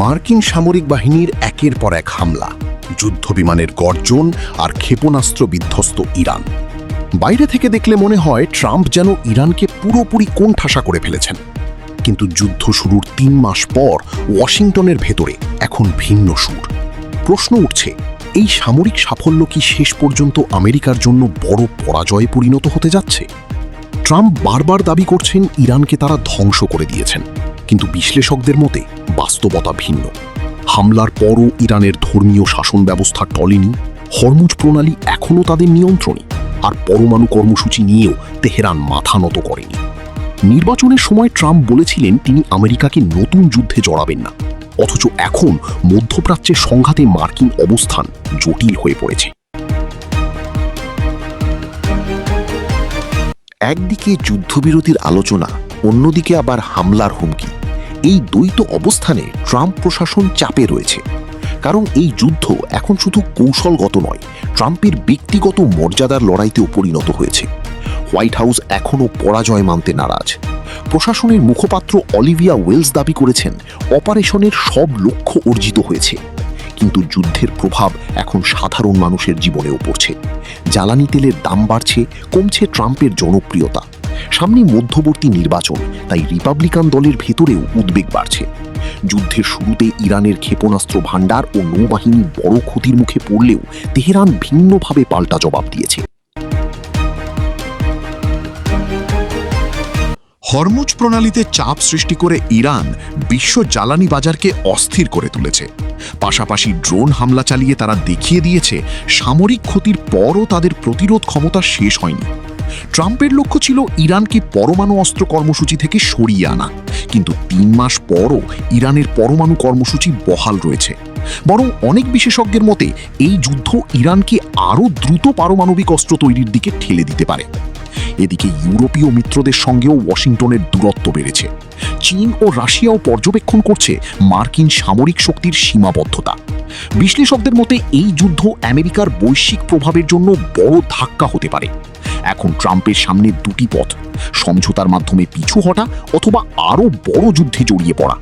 মার্কিন সামরিক বাহিনীর একের পর এক হামলা, যুদ্ধবিমানের গর্জন আর ক্ষেপণাস্ত্র বিধ্বস্ত ইরান। বাইরে থেকে দেখলে মনে হয় ট্রাম্প যেন ইরানকে পুরোপুরি কোণঠাসা করে ফেলেছেন। কিন্তু যুদ্ধ শুরুর ৩ মাস পর ওয়াশিংটনের ভেতরে এখন ভিন্ন সুর। প্রশ্ন উঠছে, এই সামরিক সাফল্য কি শেষ পর্যন্ত আমেরিকার জন্য বড় পরাজয়ে পরিণত হতে যাচ্ছে? ট্রাম্প বারবার দাবি করছেন ইরানকে তারা ধ্বংস করে দিয়েছেন, কিন্তু বিশ্লেষকদের মতে বাস্তবতা ভিন্ন। হামলার পরও ইরানের ধর্মীয় শাসন ব্যবস্থা টলেনি, হরমুজ প্রণালী এখনও তাদের নিয়ন্ত্রণে, আর পরমাণু কর্মসূচি নিয়েও তেহরান মাথা নত করেনি। নির্বাচনের সময় ট্রাম্প বলেছিলেন তিনি আমেরিকাকে নতুন যুদ্ধে জড়াবেন না, অথচ এখন মধ্যপ্রাচ্যের সংঘাতে মার্কিন অবস্থান জটিল হয়ে পড়েছে। একদিকে যুদ্ধবিরতির আলোচনা, অন্যদিকে আবার হামলার হুমকি। এই দ্বৈত অবস্থানে ট্রাম্প প্রশাসন চাপে রয়েছে, কারণ এই যুদ্ধ এখন শুধু কৌশলগত নয়, ট্রাম্পের ব্যক্তিগত মর্যাদার লড়াইতেও পরিণত হয়েছে। হোয়াইট হাউস এখনও পরাজয় মানতে নারাজ। প্রশাসনের মুখপাত্র অলিভিয়া ওয়েলস দাবি করেছেন অপারেশনের সব লক্ষ্য অর্জিত হয়েছে, কিন্তু যুদ্ধের প্রভাব এখন সাধারণ মানুষের জীবনেও পড়ছে। জ্বালানি তেলের দাম বাড়ছে, কমছে ট্রাম্পের জনপ্রিয়তা। সামনে মধ্যবর্তী নির্বাচন, তাই রিপাবলিকান দলের ভেতরেও উদ্বেগ বাড়ছে। যুদ্ধের শুরুতে ইরানের ক্ষেপণাস্ত্র ভাণ্ডার ও নৌবাহিনী বড় ক্ষতির মুখে পড়লেও তেহরান ভিন্নভাবে পাল্টা জবাব দিয়েছে। হরমুজ প্রণালীতে চাপ সৃষ্টি করে ইরান বিশ্ব জ্বালানি বাজারকে অস্থির করে তুলেছে। পাশাপাশি ড্রোন হামলা চালিয়ে তারা দেখিয়ে দিয়েছে সামরিক ক্ষতির পরও তাদের প্রতিরোধ ক্ষমতা শেষ হয়নি। ট্রাম্পের লক্ষ্য ছিল ইরানকে পরমাণু অস্ত্র কর্মসূচি থেকে সরিয়ে আনা, কিন্তু ৩ মাস পরও ইরানের পরমাণু কর্মসূচি বহাল রয়েছে। বরং অনেক বিশেষজ্ঞের মতে এই যুদ্ধ ইরানকে আরও দ্রুত পারমাণবিক অস্ত্র তৈরির দিকে ঠেলে দিতে পারে। এদিকে ইউরোপীয় মিত্রদের সঙ্গেও ওয়াশিংটনের দূরত্ব বেড়েছে। চীন ও রাশিয়াও পর্যবেক্ষণ করছে মার্কিন সামরিক শক্তির সীমাবদ্ধতা। বিশ্লেষকদের মতে এই যুদ্ধ আমেরিকার বৈশ্বিক প্রভাবের জন্য বড় ধাক্কা হতে পারে। এখন ট্রাম্পের সামনে দুটি পথ: সমঝোতার মাধ্যমে পিছু হটা অথবা আরও বড় যুদ্ধে জড়িয়ে পড়া।